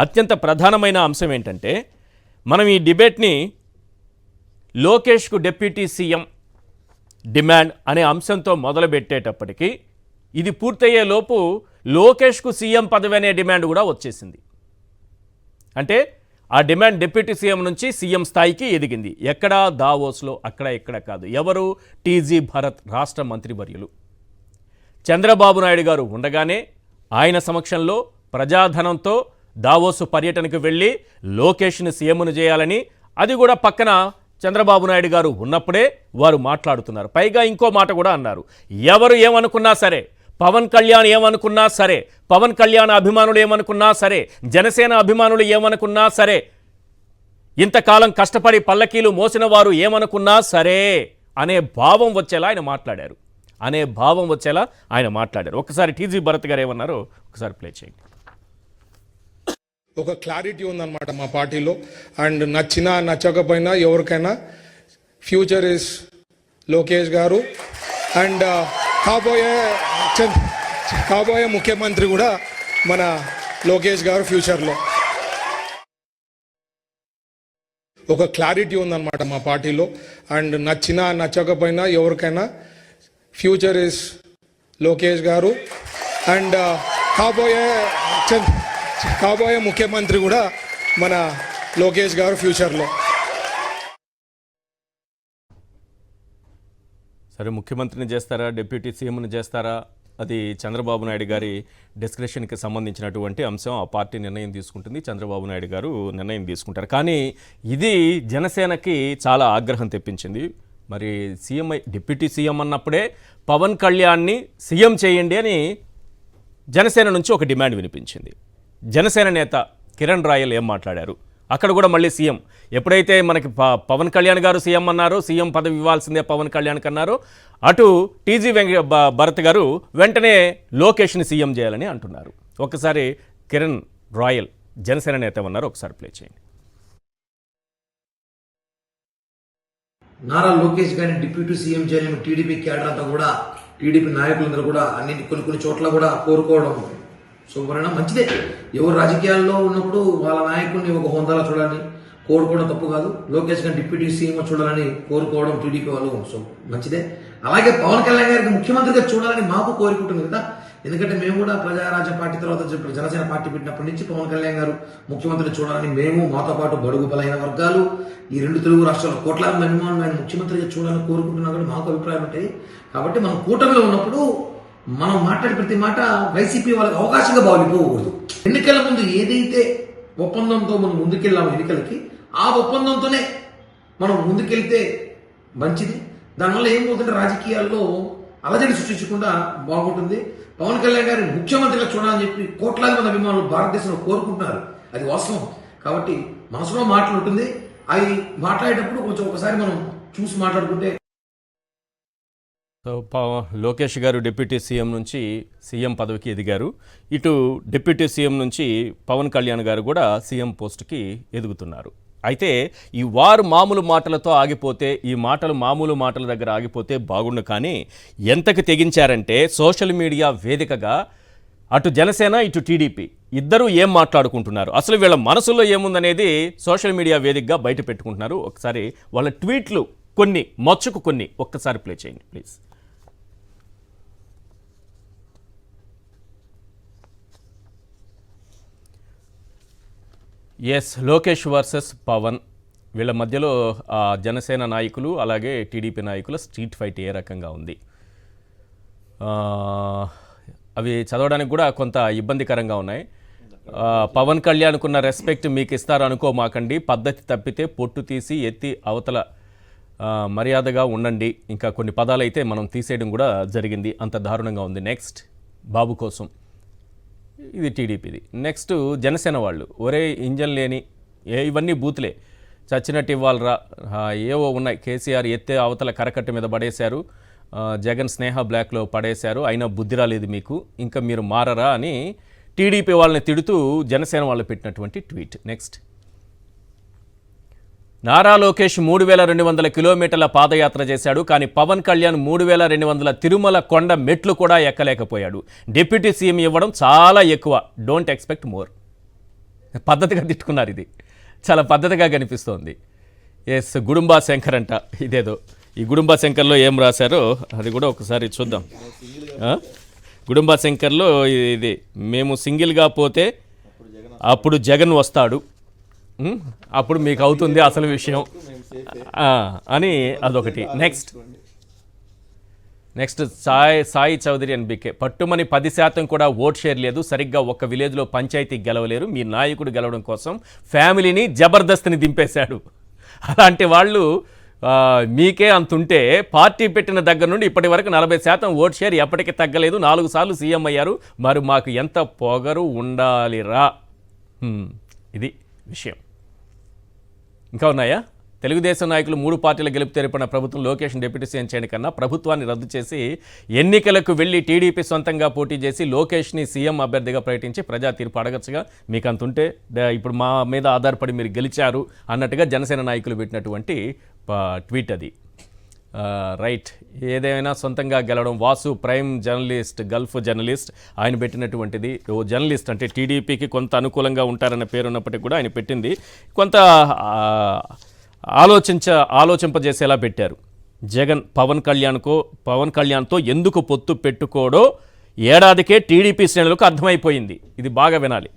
అత్యంత ప్రధానమైన అంశం ఏంటంటే మనం ఈ డిబేట్ని లోకేష్కు డిప్యూటీ సీఎం డిమాండ్ అనే అంశంతో మొదలుపెట్టేటప్పటికీ ఇది పూర్తయ్యే లోపు లోకేష్కు సీఎం పదవి అనే డిమాండ్ కూడా వచ్చేసింది. అంటే ఆ డిమాండ్ డిప్యూటీ సీఎం నుంచి సీఎం స్థాయికి ఎదిగింది. ఎక్కడా దావోస్లో, అక్కడ ఎక్కడ కాదు. ఎవరు? టీజీ భరత్ రాష్ట్ర మంత్రివర్యులు. చంద్రబాబు నాయుడు గారు ఉండగానే ఆయన సమక్షంలో ప్రజాధనంతో దావోసు పర్యటనకు వెళ్ళి లోకేష్ని సీఎంను చేయాలని, అది కూడా పక్కన చంద్రబాబు నాయుడు గారు ఉన్నప్పుడే వారు మాట్లాడుతున్నారు. పైగా ఇంకో మాట కూడా అన్నారు, ఎవరు ఏమనుకున్నా సరే, పవన్ కళ్యాణ్ ఏమనుకున్నా సరే, పవన్ కళ్యాణ్ అభిమానులు ఏమనుకున్నా సరే, జనసేన అభిమానులు ఏమనుకున్నా సరే, ఇంతకాలం కష్టపడి పల్లకీలు మోసిన వారు ఏమనుకున్నా సరే అనే భావం వచ్చేలా ఆయన మాట్లాడారు. ఒకసారి టీజీ భరత్ గారు ఏమన్నారో ఒకసారి ప్లే చేయండి. ఒక క్లారిటీ ఉందన్నమాట మా పార్టీలో. అండ్ నచ్చినా నచ్చకపోయినా ఎవరికైనా ఫ్యూచర్ ఇస్ లోకేష్ గారు. అండ్ కాబోయే ముఖ్యమంత్రి కూడా మన లోకేష్ గారు ఫ్యూచర్లో. ఒక క్లారిటీ ఉందన్నమాట మా పార్టీలో. అండ్ నచ్చినా నచ్చకపోయినా ఎవరికైనా ఫ్యూచర్ ఇస్ లోకేష్ గారు. అండ్ కాబోయే ముఖ్యమంత్రి కూడా మన లోకేష్ గారు ఫ్యూచర్లో. సరే, ముఖ్యమంత్రిని చేస్తారా, డిప్యూటీ సీఎంని చేస్తారా, అది చంద్రబాబు నాయుడు గారి డిస్క్రిప్షన్కి సంబంధించినటువంటి అంశం. ఆ పార్టీ నిర్ణయం తీసుకుంటుంది, చంద్రబాబు నాయుడు గారు నిర్ణయం తీసుకుంటారు. కానీ ఇది జనసేనకి చాలా ఆగ్రహం తెప్పించింది. మరి డిప్యూటీ సీఎం అన్నప్పుడే పవన్ కళ్యాణ్ని సీఎం చేయండి అని జనసేన నుంచి ఒక డిమాండ్ వినిపించింది. జనసేన నేత కిరణ్ రాయల్ ఏం మాట్లాడారు, అక్కడ కూడా మళ్ళీ సీఎం ఎప్పుడైతే మనకి పవన్ కళ్యాణ్ గారు సీఎం అన్నారు, సీఎం పదవి ఇవ్వాల్సిందే పవన్ కళ్యాణ్కి అన్నారు, అటు టీజీ భరత్ గారు వెంటనే లోకేష్ని సీఎం చేయాలని అంటున్నారు. ఒకసారి కిరణ్ రాయల్ జనసేన నేత ఉన్నారు, ఒకసారి ప్లే చేయండి. నారా లోకేష్ గారిని డిప్యూటీ సీఎం చేయాలని టీడీపీ క్యాడర్ అంతా కూడా, టీడీపీ నాయకులందరూ కూడా కొన్ని చోట్ల కూడా కోరుకోవడం శుభ్రంగా మంచిదే. ఎవరు రాజకీయాల్లో ఉన్నప్పుడు వాళ్ళ నాయకుడిని ఒక హోందాలో చూడాలని కోరుకోవడం తప్పు కాదు. లోకేష్ గారిని డిప్యూటీ సీఎం చూడాలని కోరుకోవడం టీడీపీ వాళ్ళు మంచిదే. అలాగే పవన్ కళ్యాణ్ గారికి ముఖ్యమంత్రిగా చూడాలని మాకు కోరుకుంటుంది కదా. ఎందుకంటే మేము కూడా ప్రజారాజ్య పార్టీ తర్వాత జనసేన పార్టీ పెట్టినప్పటి నుంచి పవన్ కళ్యాణ్ గారు ముఖ్యమంత్రిని చూడాలని మేము, మాతో పాటు బడుగు బలైన వర్గాలు, ఈ రెండు తెలుగు రాష్ట్రాల్లో కోట్లాది అభిమానులు ఆయన ముఖ్యమంత్రిగా చూడాలని కోరుకుంటున్నా కూడా మాకు అభిప్రాయాలు ఉంటాయి. కాబట్టి మనం కూటమిలో ఉన్నప్పుడు మనం మాట్లాడే ప్రతి మాట వైసీపీ వాళ్ళకి అవకాశంగా భావిపోకూడదు. ఎన్నికల ముందు ఏదైతే ఒప్పందంతో మనం ముందుకెళ్ళాము ఎన్నికలకి, ఆ ఒప్పందంతోనే మనం ముందుకెళ్తే మంచిది. దానివల్ల ఏమవుతుంటే రాజకీయాల్లో అలజడి సృష్టించకుండా బాగుంటుంది. పవన్ కళ్యాణ్ గారిని ముఖ్యమంత్రిగా చూడాలని చెప్పి కోట్లాది మంది అభిమానులు భారతదేశంలో కోరుకుంటున్నారు, అది వాస్తవం. కాబట్టి మనసులో మాటలు ఉంటుంది, అవి మాట్లాడేటప్పుడు కొంచెం ఒకసారి మనం చూసి మాట్లాడుకుంటే. లోకేష్ గారు డిప్యూటీ సీఎం నుంచి సీఎం పదవికి ఎదిగారు, ఇటు డిప్యూటీ సీఎం నుంచి పవన్ కళ్యాణ్ గారు కూడా సీఎం పోస్టుకి ఎదుగుతున్నారు. అయితే ఈ వారు మామూలు మాటలతో ఆగిపోతే, ఈ మాటలు మామూలు మాటల దగ్గర ఆగిపోతే బాగుండు. కానీ ఎంతకు తెగించారంటే సోషల్ మీడియా వేదికగా అటు జనసేన ఇటు టీడీపీ ఇద్దరూ ఏం మాట్లాడుకుంటున్నారు, అసలు వీళ్ళ మనసులో ఏముందనేది సోషల్ మీడియా వేదికగా బయట పెట్టుకుంటున్నారు. ఒకసారి వాళ్ళ ట్వీట్లు కొన్ని ఒక్కసారి ప్లే చేయండి please. Yes, Lokesh versus Pawan, వీళ్ళ మధ్యలో జనసేన నాయకులు అలాగే టీడీపీ నాయకుల స్ట్రీట్ ఫైట్ ఏ రకంగా ఉంది, అవి చదవడానికి కూడా కొంత ఇబ్బందికరంగా ఉన్నాయి. పవన్ కళ్యాణ్కున్న రెస్పెక్ట్ మీకు ఇస్తారు అనుకోమాకండి, పద్ధతి తప్పితే పొట్టు తీసి ఎత్తి అవతల మర్యాదగా ఉండండి. ఇంకా కొన్ని పదాలు అయితే మనం తీసేయడం కూడా జరిగింది, అంత దారుణంగా ఉంది. నెక్స్ట్ బాబు కోసం, ఇది టీడీపీది. నెక్స్ట్ జనసేన వాళ్ళు, ఒరే ఇంజన్ లేని ఇవన్నీ బూతులే, చచ్చినట్టు ఇవ్వాలరా, ఏవో ఉన్నాయి. కేసీఆర్ ఎత్తే అవతల కరకట్ట మీద పడేశారు, జగన్ స్నేహ బ్లాక్లో పడేశారు, అయినా బుద్ధి రాలేదు మీకు, ఇంకా మీరు మారరా అని టీడీపీ వాళ్ళని తిడుతూ జనసేన వాళ్ళు పెట్టినటువంటి ట్వీట్. నెక్స్ట్, నారా లోకేష్ 3200 కిలోమీటర్ల పాదయాత్ర చేశాడు, కానీ పవన్ కళ్యాణ్ 3200 తిరుమల కొండ మెట్లు కూడా ఎక్కలేకపోయాడు. డిప్యూటీ సీఎం ఇవ్వడం చాలా ఎక్కువ, డోంట్ ఎక్స్పెక్ట్ మోర్. పద్ధతిగా తిట్టుకున్నారు. ఇది చాలా పద్ధతిగా కనిపిస్తోంది. ఎస్, గుడుంబా శంకర్ అంట ఇదేదో. ఈ గుడుంబా శంకర్లో ఏం రాశారో అది కూడా ఒకసారి చూద్దాం. గుడుంబా శంకర్లో ఇది మేము సింగిల్గా పోతే అప్పుడు జగన్ వస్తాడు, అప్పుడు మీకు అవుతుంది అసలు విషయం అని అదొకటి. Next Sai Chaudhary and BK. పట్టుమని 10% కూడా ఓట్ షేర్ లేదు, సరిగ్గా ఒక్క విలేజ్లో పంచాయతీ గెలవలేరు, మీ నాయకుడు గెలవడం కోసం ఫ్యామిలీని జబర్దస్త్ని దింపేశాడు. అలాంటి వాళ్ళు మీకే అంతుంటే పార్టీ పెట్టిన దగ్గర నుండి ఇప్పటి వరకు 40% ఓట్ షేర్ ఎప్పటికీ తగ్గలేదు, 4 సార్లు సీఎం అయ్యారు, మరి మాకు ఎంత పొగరు ఉండాలిరా. ఇది విషయం. ఇంకా ఉన్నాయా? తెలుగుదేశం నాయకులు 3 పార్టీల గెలుపు తెరిపిన ప్రభుత్వం లోకేష్ను డిప్యూటీ సీఎం చేయడం కన్నా ప్రభుత్వాన్ని రద్దు చేసి ఎన్నికలకు వెళ్ళి టీడీపీ సొంతంగా పోటీ చేసి లోకేష్ని సీఎం అభ్యర్థిగా ప్రకటించి ప్రజా తీర్పు అడగచ్చుగా, మీకు అంతుంటే ఇప్పుడు మా మీద ఆధారపడి మీరు గెలిచారు అన్నట్టుగా జనసేన నాయకులు పెట్టినటువంటి ట్వీట్ అది. రైట్, ఏదైనా సొంతంగా గెలవడం. Vasu prime journalist, Gulf journalist, ఆయన పెట్టినటువంటిది. ఓ జర్నలిస్ట్ అంటే టీడీపీకి కొంత అనుకూలంగా ఉంటారన్న పేరు ఉన్నప్పటికీ కూడా ఆయన పెట్టింది కొంత ఆలోచింపజేసేలా పెట్టారు. జగన్ పవన్ కళ్యాణ్తో ఎందుకు పొత్తు పెట్టుకోడో ఏడాదికే టీడీపీ శ్రేణులకు అర్థమైపోయింది. ఇది బాగా వినాలి.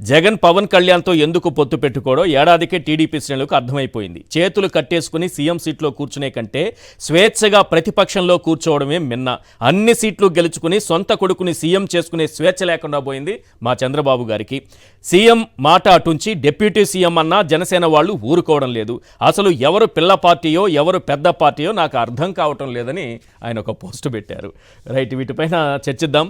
జగన్ పవన్ కళ్యాణ్తో ఎందుకు పొత్తు పెట్టుకోడో ఏడాదికే టీడీపీ శ్రేణులకు అర్థమైపోయింది. చేతులు కట్టేసుకుని సీఎం సీట్లో కూర్చునే కంటే స్వేచ్ఛగా ప్రతిపక్షంలో కూర్చోవడమే మిన్న. అన్ని సీట్లు గెలుచుకుని సొంత కొడుకుని సీఎం చేసుకునే స్వేచ్ఛ లేకుండా పోయింది మా చంద్రబాబు గారికి. సీఎం మాట అటుంచి డిప్యూటీ సీఎం అన్నా జనసేన వాళ్ళు ఊరుకోవడం లేదు. అసలు ఎవరు పిల్ల పార్టీయో ఎవరు పెద్ద పార్టీయో నాకు అర్థం కావటం లేదని ఆయన ఒక పోస్ట్ పెట్టారు. రైట్, వీటిపైన చర్చిద్దాం.